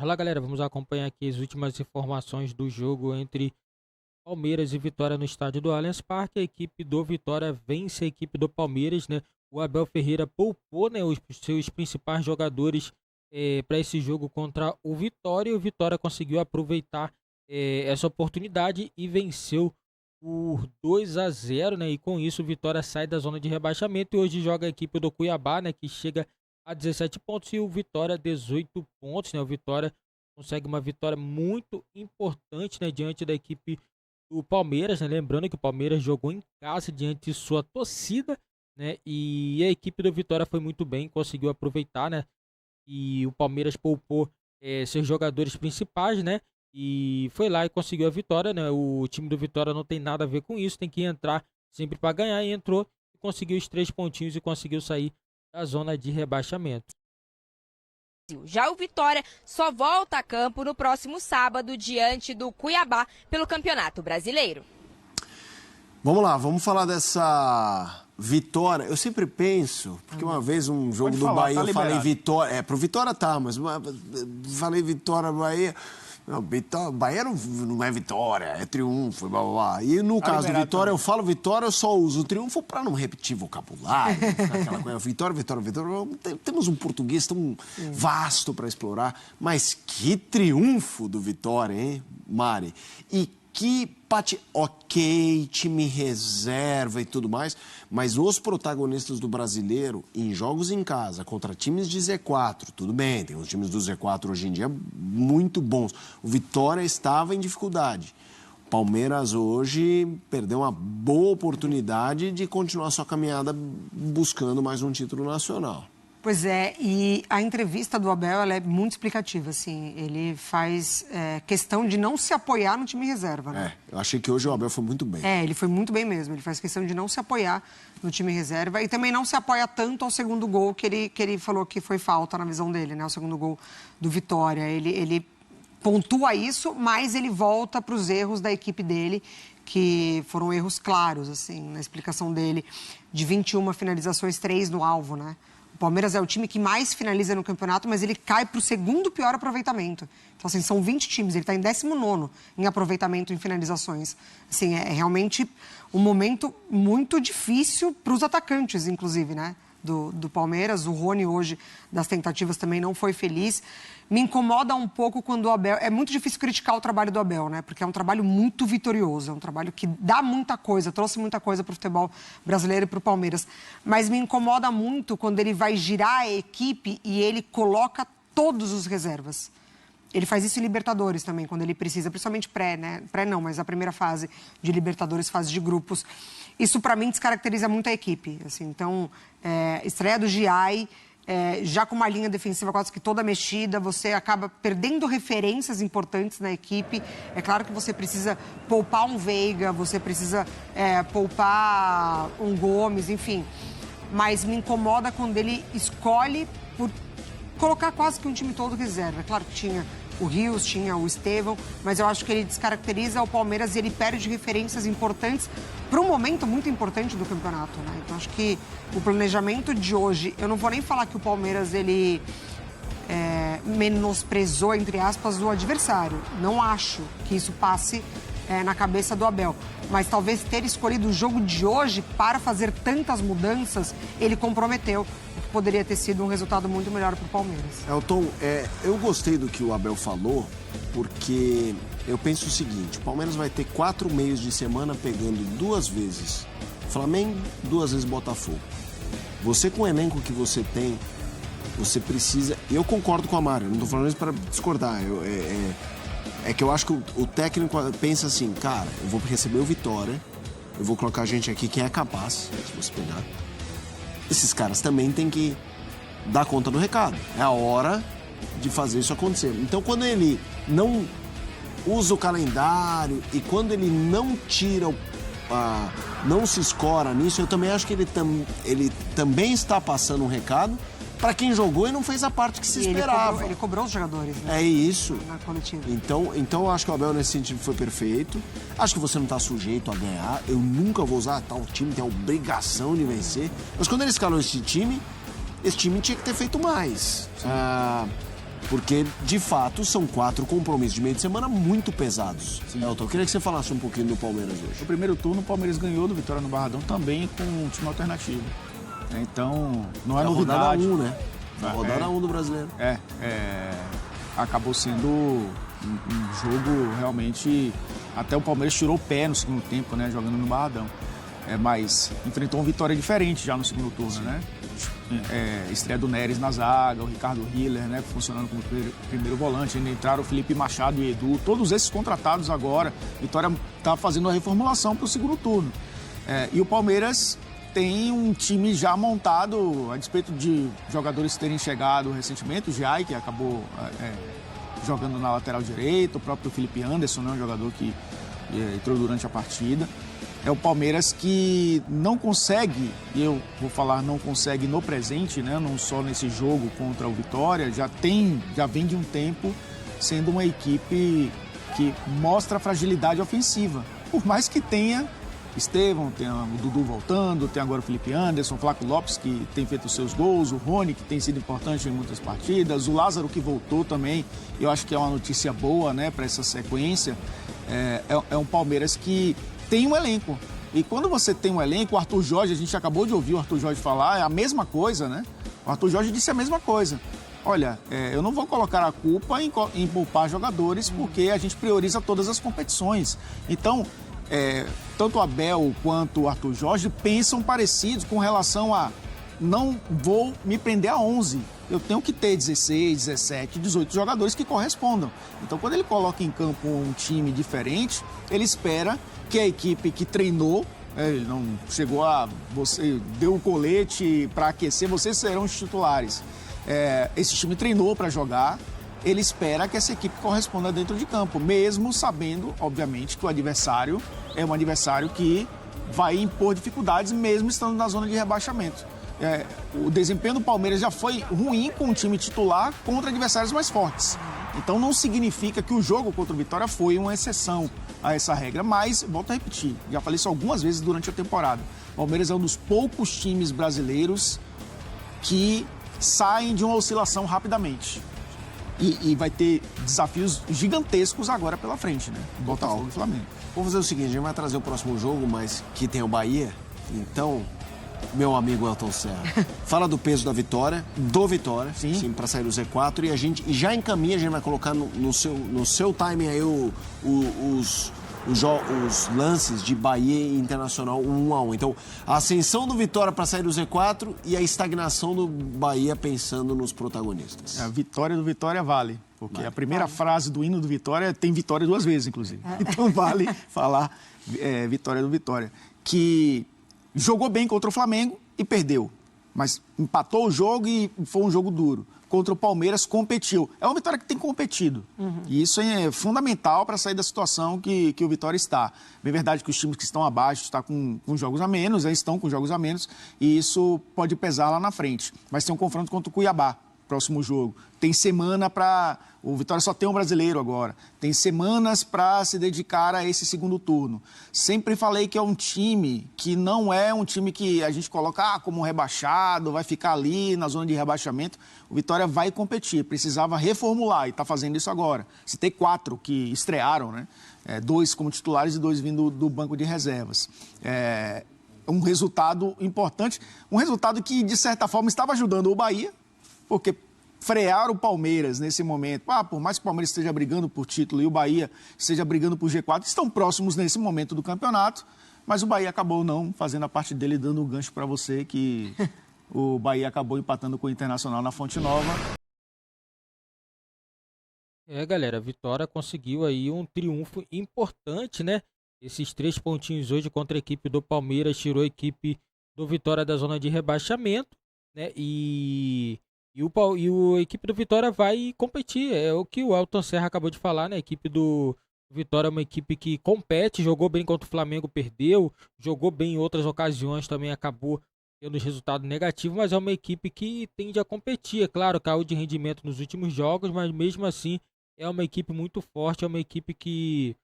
Olá, galera, vamos acompanhar aqui as últimas informações do jogo entre Palmeiras e Vitória no estádio do Allianz Parque. A equipe do Vitória vence a equipe do Palmeiras, né? O Abel Ferreira poupou, né, os seus principais jogadores para esse jogo contra o Vitória. E o Vitória conseguiu aproveitar essa oportunidade e venceu por 2-0, né? E com isso o Vitória sai da zona de rebaixamento e hoje joga a equipe do Cuiabá, né, que chega a 17 pontos, e o Vitória 18 pontos, né? O Vitória consegue uma vitória muito importante, né, diante da equipe do Palmeiras, né? Lembrando que o Palmeiras jogou em casa diante de sua torcida, né? E a equipe do Vitória foi muito bem, conseguiu aproveitar, né? E o Palmeiras poupou seus jogadores principais, né? E foi lá e conseguiu a vitória, né? O time do Vitória não tem nada a ver com isso, tem que entrar sempre para ganhar, e entrou e conseguiu os 3 pontinhos e conseguiu sair da zona de rebaixamento. Já o Vitória só volta a campo no próximo sábado diante do Cuiabá pelo Campeonato Brasileiro. Vamos lá, vamos falar dessa vitória. Eu sempre penso, porque uma vez um jogo do Bahia eu falei vitória. Pro Vitória tá, mas falei Vitória Bahia. Não, Bahia não é vitória, é triunfo, blá blá blá. E no caso do Vitória, eu falo vitória, eu só uso o triunfo para não repetir vocabulário, aquela coisa, vitória, vitória, vitória. Temos um português tão vasto para explorar, mas que triunfo do Vitória, hein, Mari? E que ok, time reserva e tudo mais, mas os protagonistas do Brasileiro em jogos em casa contra times de Z4, tudo bem, tem os times do Z4 hoje em dia muito bons. O Vitória estava em dificuldade. O Palmeiras hoje perdeu uma boa oportunidade de continuar sua caminhada buscando mais um título nacional. Pois é, e a entrevista do Abel ela é muito explicativa, assim, ele faz questão de não se apoiar no time reserva, né? Eu achei que hoje o Abel foi muito bem. Ele foi muito bem mesmo, ele faz questão de não se apoiar no time reserva e também não se apoia tanto ao segundo gol que ele falou que foi falta na visão dele, né? O segundo gol do Vitória, ele pontua isso, mas ele volta para os erros da equipe dele, que foram erros claros, assim, na explicação dele, de 21 finalizações, 3 no alvo, né? O Palmeiras é o time que mais finaliza no campeonato, mas ele cai para o segundo pior aproveitamento. Então, assim, são 20 times, ele está em 19º em aproveitamento em finalizações. Assim, é realmente um momento muito difícil para os atacantes, inclusive, né? Do Palmeiras. O Rony hoje, das tentativas, também não foi feliz. Me incomoda um pouco quando o Abel... É muito difícil criticar o trabalho do Abel, né? Porque é um trabalho muito vitorioso, é um trabalho que dá muita coisa, trouxe muita coisa para o futebol brasileiro e para o Palmeiras. Mas me incomoda muito quando ele vai girar a equipe e ele coloca todos os reservas. Ele faz isso em Libertadores também, quando ele precisa, principalmente pré, né? Pré não, mas a primeira fase de Libertadores, fase de grupos. Isso, para mim, descaracteriza muito a equipe. Assim, então, estreia do Giai, já com uma linha defensiva quase que toda mexida, você acaba perdendo referências importantes na equipe. É claro que você precisa poupar um Veiga, você precisa poupar um Gomes, enfim. Mas me incomoda quando ele escolhe por colocar quase que um time todo reserva. É claro que tinha o Rios, tinha o Estevão, mas eu acho que ele descaracteriza o Palmeiras e ele perde referências importantes para um momento muito importante do campeonato, né? Então, acho que o planejamento de hoje, eu não vou nem falar que o Palmeiras, ele menosprezou, entre aspas, o adversário. Não acho que isso passe na cabeça do Abel. Mas talvez ter escolhido o jogo de hoje para fazer tantas mudanças, ele comprometeu. Poderia ter sido um resultado muito melhor para o Palmeiras. Elton, eu gostei do que o Abel falou, porque eu penso o seguinte, o Palmeiras vai ter 4 meios de semana pegando 2 vezes Flamengo, 2 vezes Botafogo. Você, com o elenco que você tem, você precisa... Eu concordo com a Mari, não estou falando isso para discordar. É que eu acho que o técnico pensa assim, cara, eu vou receber o Vitória, eu vou colocar gente aqui que é capaz, se você pegar. Esses caras também têm que dar conta do recado. É a hora de fazer isso acontecer. Então, quando ele não usa o calendário e quando ele não tira, não se escora nisso, eu também acho que ele também está passando um recado para quem jogou e não fez a parte que se esperava. Ele cobrou os jogadores, né? É isso. Na coletiva. Então eu acho que o Abel nesse sentido foi perfeito. Acho que você não está sujeito a ganhar. Eu nunca vou usar tal time, tem a obrigação de vencer. Mas quando ele escalou esse time tinha que ter feito mais. Porque, de fato, são 4 compromissos de meio de semana muito pesados. Elton, eu queria que você falasse um pouquinho do Palmeiras hoje. No primeiro turno, o Palmeiras ganhou do Vitória no Barradão também com um time alternativo. Então, não é novidade. Rodada 1, né? Na rodada 1 do Brasileiro. Acabou sendo um jogo realmente... Até o Palmeiras tirou o pé no segundo tempo, né? Jogando no Barradão. Mas enfrentou uma vitória diferente já no segundo turno, né? Estreia do Neres na zaga, o Ricardo Hiller, né? Funcionando como primeiro volante. Ainda entraram o Felipe Machado e Edu. Todos esses contratados agora. Vitória está fazendo a reformulação para o segundo turno. E o Palmeiras tem um time já montado, a despeito de jogadores terem chegado recentemente. O Giai, que acabou jogando na lateral direita, o próprio Felipe Anderson, né? Um jogador que entrou durante a partida. É o Palmeiras que não consegue, e eu vou falar não consegue no presente, né? Não só nesse jogo contra o Vitória, já vem de um tempo sendo uma equipe que mostra fragilidade ofensiva. Por mais que tenha Estevão, tem o Dudu voltando, tem agora o Felipe Anderson, o Flaco Lopes, que tem feito os seus gols, o Rony, que tem sido importante em muitas partidas, o Lázaro, que voltou também. Eu acho que é uma notícia boa, né, para essa sequência. É um Palmeiras que tem um elenco. E quando você tem um elenco, o Arthur Jorge, a gente acabou de ouvir o Arthur Jorge falar, é a mesma coisa, né? O Arthur Jorge disse a mesma coisa. Olha, eu não vou colocar a culpa em poupar jogadores, porque a gente prioriza todas as competições. Então, tanto o Abel quanto o Arthur Jorge pensam parecidos com relação a não vou me prender a 11. Eu tenho que ter 16, 17, 18 jogadores que correspondam. Então, quando ele coloca em campo um time diferente, ele espera que a equipe que treinou, ele não chegou você deu o colete para aquecer, vocês serão os titulares. Esse time treinou para jogar, ele espera que essa equipe corresponda dentro de campo, mesmo sabendo, obviamente, que o adversário é um adversário que vai impor dificuldades, mesmo estando na zona de rebaixamento. O desempenho do Palmeiras já foi ruim com o time titular contra adversários mais fortes. Então não significa que o jogo contra o Vitória foi uma exceção a essa regra, mas, volto a repetir, já falei isso algumas vezes durante a temporada, o Palmeiras é um dos poucos times brasileiros que saem de uma oscilação rapidamente. E vai ter desafios gigantescos agora pela frente, né? Botafogo e Flamengo. Vamos fazer o seguinte, a gente vai trazer o próximo jogo, mas que tem o Bahia. Então, meu amigo Elton Serra, fala do peso da vitória, sim, para sair do Z4, e a gente já encaminha, a gente vai colocar no seu timing aí os lances de Bahia e Internacional 1-1. Então, a ascensão do Vitória para sair do Z4 e a estagnação do Bahia pensando nos protagonistas. A vitória do Vitória vale, porque a primeira frase do hino do Vitória tem vitória 2 vezes, inclusive. Então vale falar vitória do Vitória, que jogou bem contra o Flamengo e perdeu, mas empatou o jogo e foi um jogo duro. Contra o Palmeiras, competiu. É uma Vitória que tem competido. E isso é fundamental para sair da situação que o Vitória está. É verdade que os times que estão abaixo estão com jogos a menos, estão com jogos a menos, e isso pode pesar lá na frente. Mas tem um confronto contra o Cuiabá, próximo jogo. Tem semana para... O Vitória só tem um brasileiro agora. Tem semanas para se dedicar a esse segundo turno. Sempre falei que é um time que não é um time que a gente coloca como rebaixado, vai ficar ali na zona de rebaixamento. O Vitória vai competir. Precisava reformular e está fazendo isso agora. Se tem 4 que estrearam, né? 2 como titulares e 2 vindo do banco de reservas. Um resultado importante. Um resultado que, de certa forma, estava ajudando o Bahia, porque frear o Palmeiras nesse momento, por mais que o Palmeiras esteja brigando por título e o Bahia esteja brigando por G4, estão próximos nesse momento do campeonato, mas o Bahia acabou não fazendo a parte dele, dando um gancho para você, que o Bahia acabou empatando com o Internacional na Fonte Nova. Galera, a Vitória conseguiu aí um triunfo importante, né? Esses 3 pontinhos hoje contra a equipe do Palmeiras tirou a equipe do Vitória da zona de rebaixamento, né? E a equipe do Vitória vai competir. É o que o Elton Serra acabou de falar, né? A equipe do Vitória é uma equipe que compete, jogou bem contra o Flamengo, perdeu, jogou bem em outras ocasiões, também acabou tendo resultado negativo, mas é uma equipe que tende a competir. É claro, caiu de rendimento nos últimos jogos, mas mesmo assim é uma equipe muito forte, é uma equipe que,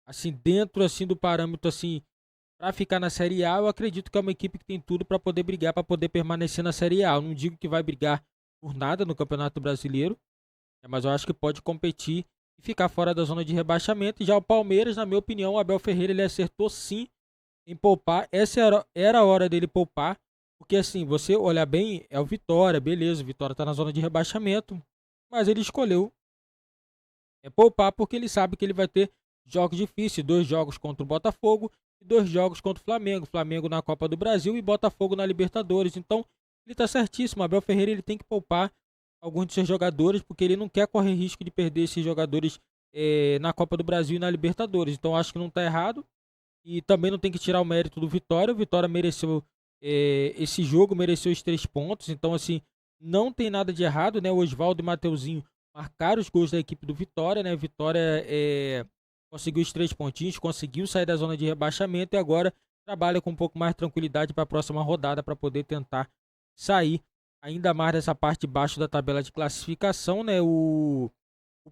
assim, dentro assim do parâmetro assim, para ficar na Série A, eu acredito que é uma equipe que tem tudo para poder brigar, para poder permanecer na Série A. Eu não digo que vai brigar por nada no Campeonato Brasileiro, mas eu acho que pode competir e ficar fora da zona de rebaixamento. E já o Palmeiras, na minha opinião, o Abel Ferreira ele acertou sim em poupar. Essa era a hora dele poupar, porque assim, você olhar bem, é o Vitória, beleza, o Vitória tá na zona de rebaixamento, mas ele escolheu poupar porque ele sabe que ele vai ter jogos difíceis, 2 jogos contra o Botafogo e 2 jogos contra o Flamengo. Flamengo na Copa do Brasil e Botafogo na Libertadores. Então, ele tá certíssimo. Abel Ferreira ele tem que poupar alguns de seus jogadores, porque ele não quer correr risco de perder esses jogadores na Copa do Brasil e na Libertadores. Então, acho que não tá errado. E também não tem que tirar o mérito do Vitória. O Vitória mereceu esse jogo, mereceu os 3 pontos. Então, assim, não tem nada de errado, né? O Oswaldo e o Mateuzinho marcaram os gols da equipe do Vitória, né? Vitória conseguiu os 3 pontinhos, conseguiu sair da zona de rebaixamento e agora trabalha com um pouco mais de tranquilidade para a próxima rodada para poder tentar sair ainda mais dessa parte de baixo da tabela de classificação, né? O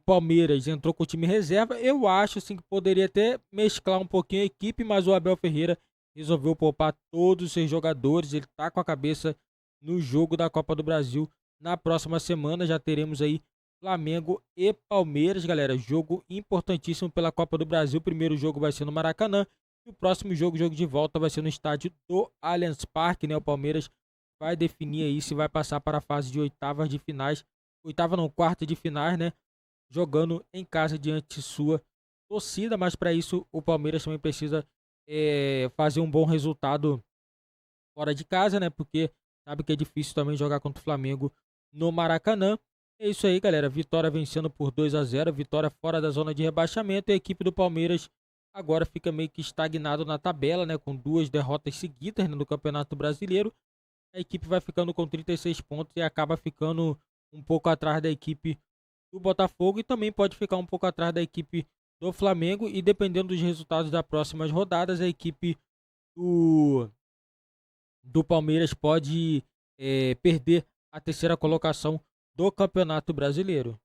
Palmeiras entrou com o time reserva. Eu acho assim, que poderia até mesclar um pouquinho a equipe, mas o Abel Ferreira resolveu poupar todos os seus jogadores. Ele está com a cabeça no jogo da Copa do Brasil. Na próxima semana já teremos aí Flamengo e Palmeiras, galera. Jogo importantíssimo pela Copa do Brasil. O primeiro jogo vai ser no Maracanã. E o próximo jogo de volta, vai ser no estádio do Allianz Parque, né? O Palmeiras vai definir aí se vai passar para a fase de oitavas de finais. Quarta de finais, né? Jogando em casa diante de sua torcida. Mas para isso o Palmeiras também precisa fazer um bom resultado fora de casa, né? Porque sabe que é difícil também jogar contra o Flamengo no Maracanã. É isso aí, galera. Vitória vencendo por 2-0. Vitória fora da zona de rebaixamento. E a equipe do Palmeiras agora fica meio que estagnado na tabela, né? Com 2 derrotas seguidas, né, no Campeonato Brasileiro. A equipe vai ficando com 36 pontos e acaba ficando um pouco atrás da equipe do Botafogo. E também pode ficar um pouco atrás da equipe do Flamengo. E dependendo dos resultados das próximas rodadas, a equipe do Palmeiras pode perder a terceira colocação do Campeonato Brasileiro.